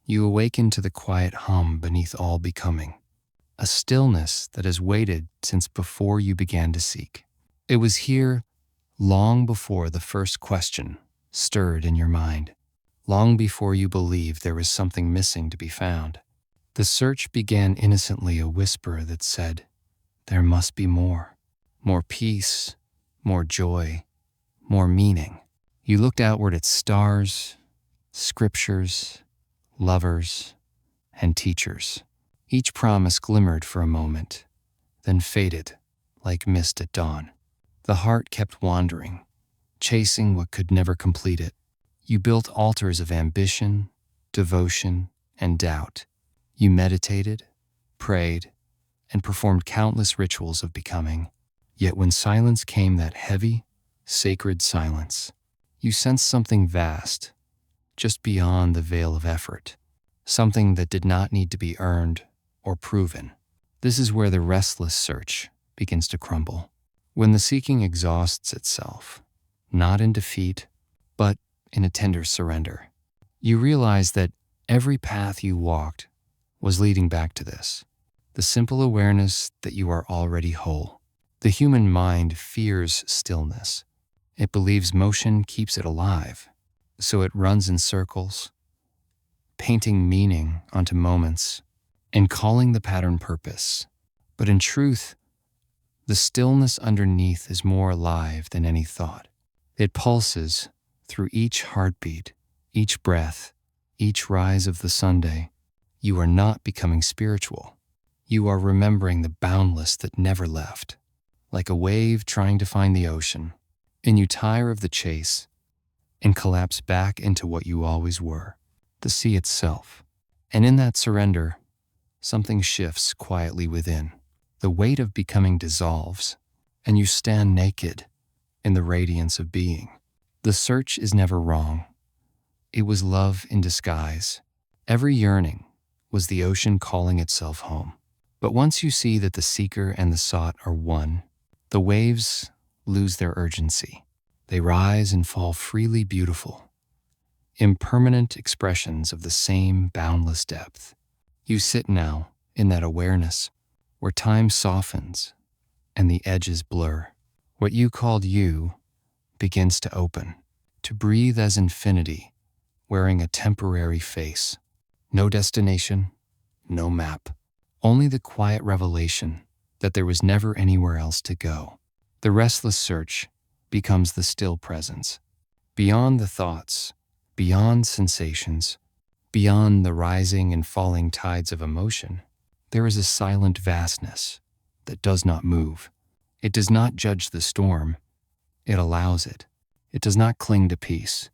You awaken to the quiet hum beneath all becoming, a stillness that has waited since before you began to seek. It was here long before the first question stirred in your mind, long before you believed there was something missing to be found. The search began innocently, a whisper that said, there must be more. More peace, more joy, more meaning. You looked outward at stars, scriptures, lovers, and teachers. Each promise glimmered for a moment, then faded like mist at dawn. The heart kept wandering, chasing what could never complete it. You built altars of ambition, devotion, and doubt. You meditated, prayed, and performed countless rituals of becoming. Yet when silence came, that heavy, sacred silence, you sensed something vast, just beyond the veil of effort, something that did not need to be earned or proven. This is where the restless search begins to crumble. When the seeking exhausts itself, not in defeat, but in a tender surrender, you realize that every path you walked was leading back to this, the simple awareness that you are already whole. The human mind fears stillness. It believes motion keeps it alive, so it runs in circles, painting meaning onto moments and calling the pattern purpose. But in truth, the stillness underneath is more alive than any thought. It pulses through each heartbeat, each breath, each rise of the Sunday. You are not becoming spiritual. You are remembering the boundless that never left, like a wave trying to find the ocean. And you tire of the chase and collapse back into what you always were, the sea itself. And in that surrender, something shifts quietly within. The weight of becoming dissolves, and you stand naked in the radiance of being. The search is never wrong. It was love in disguise. Every yearning was the ocean calling itself home. But once you see that the seeker and the sought are one, the waves lose their urgency. They rise and fall freely, beautiful, impermanent expressions of the same boundless depth. You sit now in that awareness where time softens and the edges blur. What you called you begins to open, to breathe as infinity, wearing a temporary face. No destination, no map, only the quiet revelation that there was never anywhere else to go. The restless search becomes the still presence. Beyond the thoughts, beyond sensations, beyond the rising and falling tides of emotion, there is a silent vastness that does not move. It does not judge the storm. It allows it. It does not cling to peace.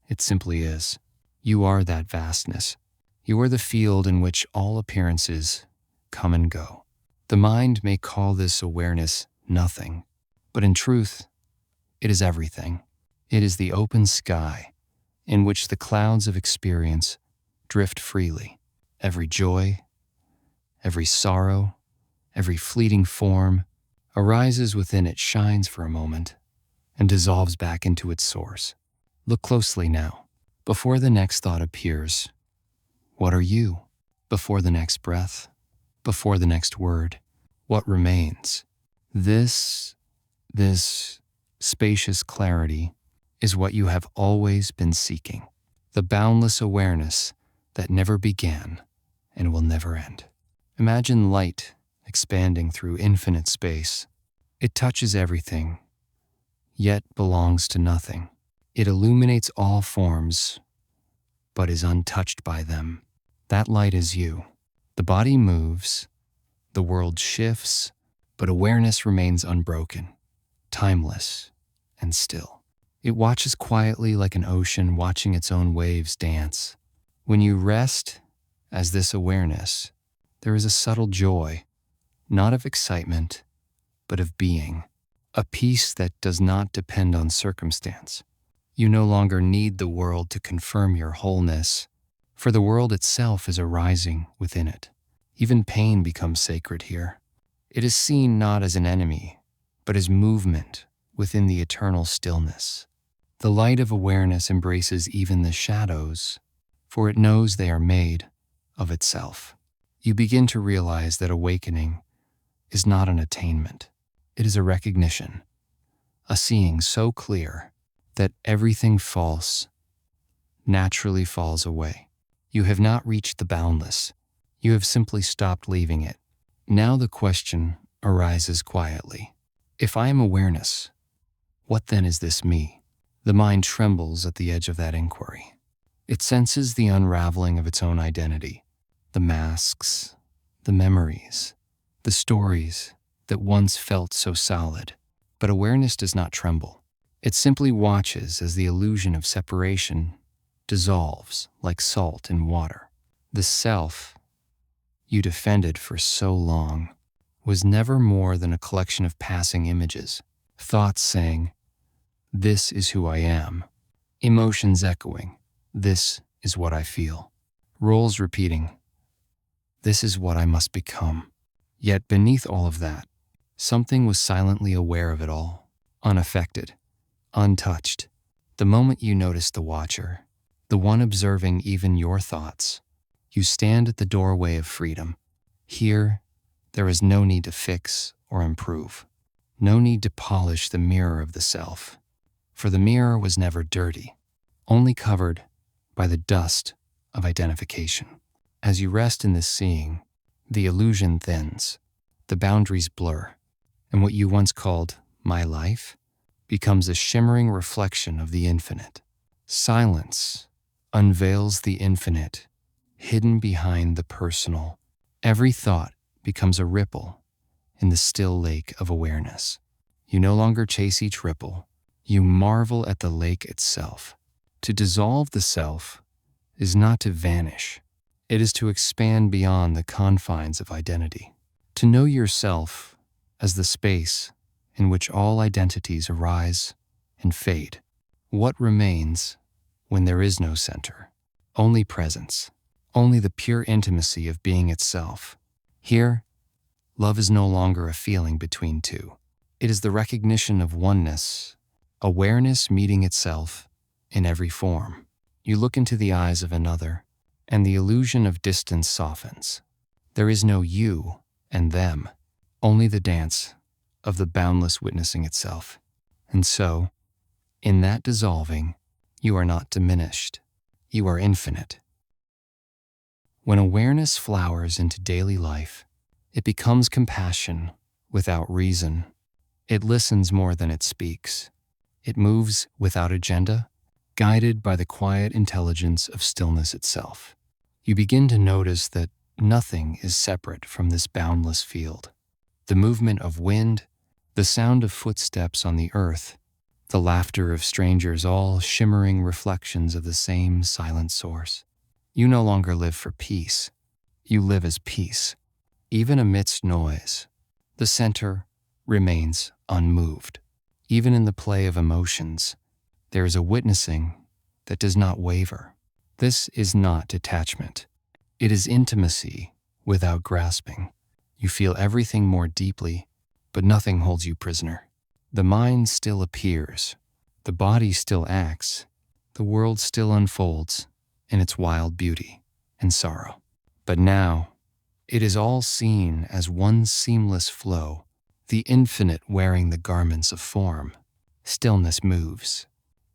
It simply is. You are that vastness. You are the field in which all appearances come and go. The mind may call this awareness nothing, but in truth, it is everything. It is the open sky in which the clouds of experience drift freely. Every joy, every sorrow, every fleeting form arises within it, shines for a moment, and dissolves back into its source. Look closely now. Before the next thought appears, what are you? Before the next breath, before the next word, what remains? This spacious clarity is what you have always been seeking. The boundless awareness that never began and will never end. Imagine light expanding through infinite space. It touches everything, yet belongs to nothing. It illuminates all forms, but is untouched by them. That light is you. The body moves, the world shifts, but awareness remains unbroken, timeless, and still. It watches quietly like an ocean watching its own waves dance. When you rest as this awareness, there is a subtle joy, not of excitement, but of being, a peace that does not depend on circumstance. You no longer need the world to confirm your wholeness, for the world itself is arising within it. Even pain becomes sacred here. It is seen not as an enemy, but as movement within the eternal stillness. The light of awareness embraces even the shadows, for it knows they are made of itself. You begin to realize that awakening is not an attainment. It is a recognition, a seeing so clear that everything false naturally falls away. You have not reached the boundless. You have simply stopped leaving it. Now the question arises quietly. If I am awareness, what then is this me? The mind trembles at the edge of that inquiry. It senses the unraveling of its own identity, the masks, the memories, the stories that once felt so solid. But awareness does not tremble. It simply watches as the illusion of separation dissolves like salt in water. The self you defended for so long was never more than a collection of passing images, thoughts saying, "This is who I am," emotions echoing, "This is what I feel," roles repeating, "This is what I must become." Yet beneath all of that, something was silently aware of it all, unaffected, untouched. The moment you notice the watcher, the one observing even your thoughts, you stand at the doorway of freedom. Here, there is no need to fix or improve, no need to polish the mirror of the self, for the mirror was never dirty, only covered by the dust of identification. As you rest in this seeing, the illusion thins, the boundaries blur, and what you once called my life becomes a shimmering reflection of the infinite. Silence unveils the infinite, hidden behind the personal. Every thought becomes a ripple in the still lake of awareness. You no longer chase each ripple. You marvel at the lake itself. To dissolve the self is not to vanish. It is to expand beyond the confines of identity. To know yourself as the space in which all identities arise and fade. What remains when there is no center? Only presence. Only the pure intimacy of being itself. Here, love is no longer a feeling between two. It is the recognition of oneness, awareness meeting itself in every form. You look into the eyes of another, and the illusion of distance softens. There is no you and them, only the dance of the boundless witnessing itself. And so, in that dissolving, you are not diminished. You are infinite. When awareness flowers into daily life, it becomes compassion without reason. It listens more than it speaks. It moves without agenda, guided by the quiet intelligence of stillness itself. You begin to notice that nothing is separate from this boundless field. The movement of wind, the sound of footsteps on the earth, the laughter of strangers, all shimmering reflections of the same silent source. You no longer live for peace. You live as peace. Even amidst noise, the center remains unmoved. Even in the play of emotions, there is a witnessing that does not waver. This is not detachment. It is intimacy without grasping. You feel everything more deeply, but nothing holds you prisoner. The mind still appears. The body still acts. The world still unfolds in its wild beauty and sorrow. But now, it is all seen as one seamless flow, the infinite wearing the garments of form. Stillness moves.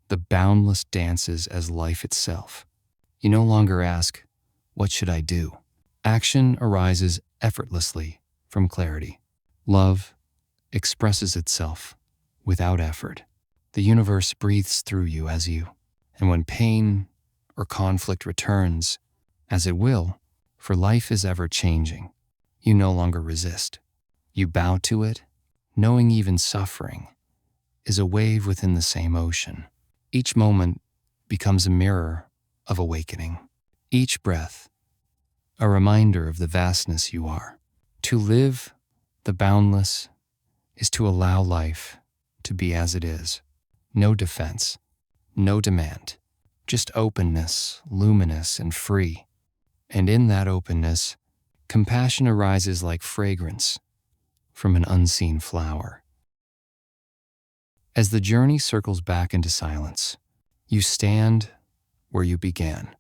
The boundless dances as life itself. You no longer ask, "What should I do?" Action arises effortlessly from clarity. Love expresses itself without effort. The universe breathes through you as you. And when pain or conflict returns, as it will, for life is ever changing, you no longer resist. You bow to it, knowing even suffering is a wave within the same ocean. Each moment becomes a mirror of awakening. Each breath, a reminder of the vastness you are. To live the boundless is to allow life to be as it is. No defense, no demand, just openness, luminous and free. And in that openness, compassion arises like fragrance from an unseen flower. As the journey circles back into silence, you stand where you began,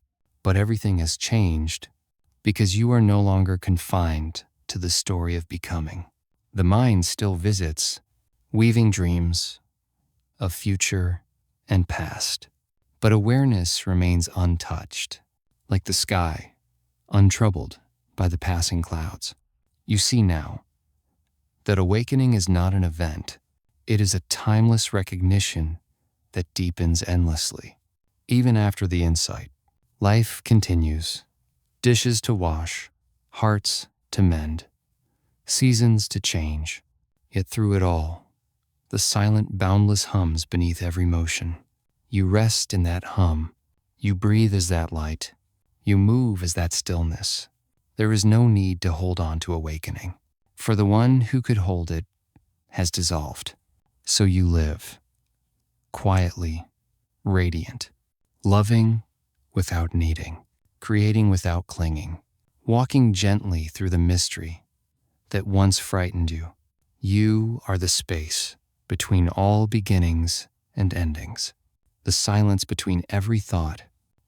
But everything has changed because you are no longer confined to the story of becoming. The mind still visits, weaving dreams of future and past. But awareness remains untouched, like the sky, untroubled by the passing clouds. You see now that awakening is not an event, it is a timeless recognition that deepens endlessly. Even after the insight, life continues, dishes to wash, hearts to mend, seasons to change. Yet through it all, the silent, boundless hums beneath every motion. You rest in that hum, you breathe as that light, you move as that stillness. There is no need to hold on to awakening, for the one who could hold it has dissolved. So you live, quietly, radiant, loving without needing, creating without clinging, walking gently through the mystery that once frightened you. You are the space between all beginnings and endings, the silence between every thought,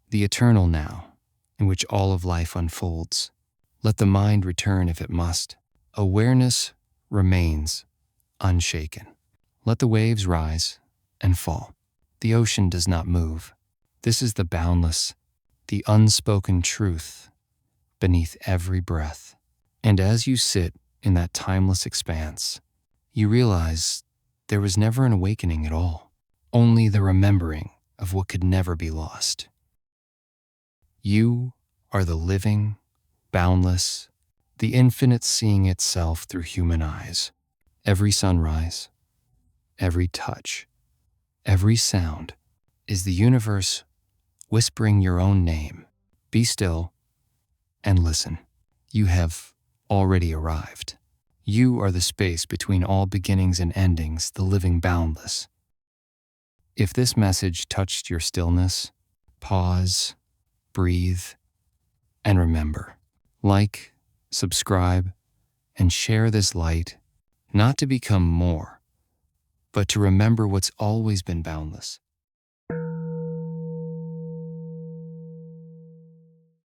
the eternal now in which all of life unfolds. Let the mind return if it must. Awareness remains unshaken. Let the waves rise and fall. The ocean does not move. This is the boundless, the unspoken truth beneath every breath. And as you sit in that timeless expanse, you realize there was never an awakening at all, only the remembering of what could never be lost. You are the living, boundless, the infinite seeing itself through human eyes. Every sunrise, every touch, every sound is the universe whispering your own name. Be still and listen. You have already arrived. You are the space between all beginnings and endings, the living boundless. If this message touched your stillness, pause, breathe, and remember. Like, subscribe, and share this light, not to become more, but to remember what's always been boundless.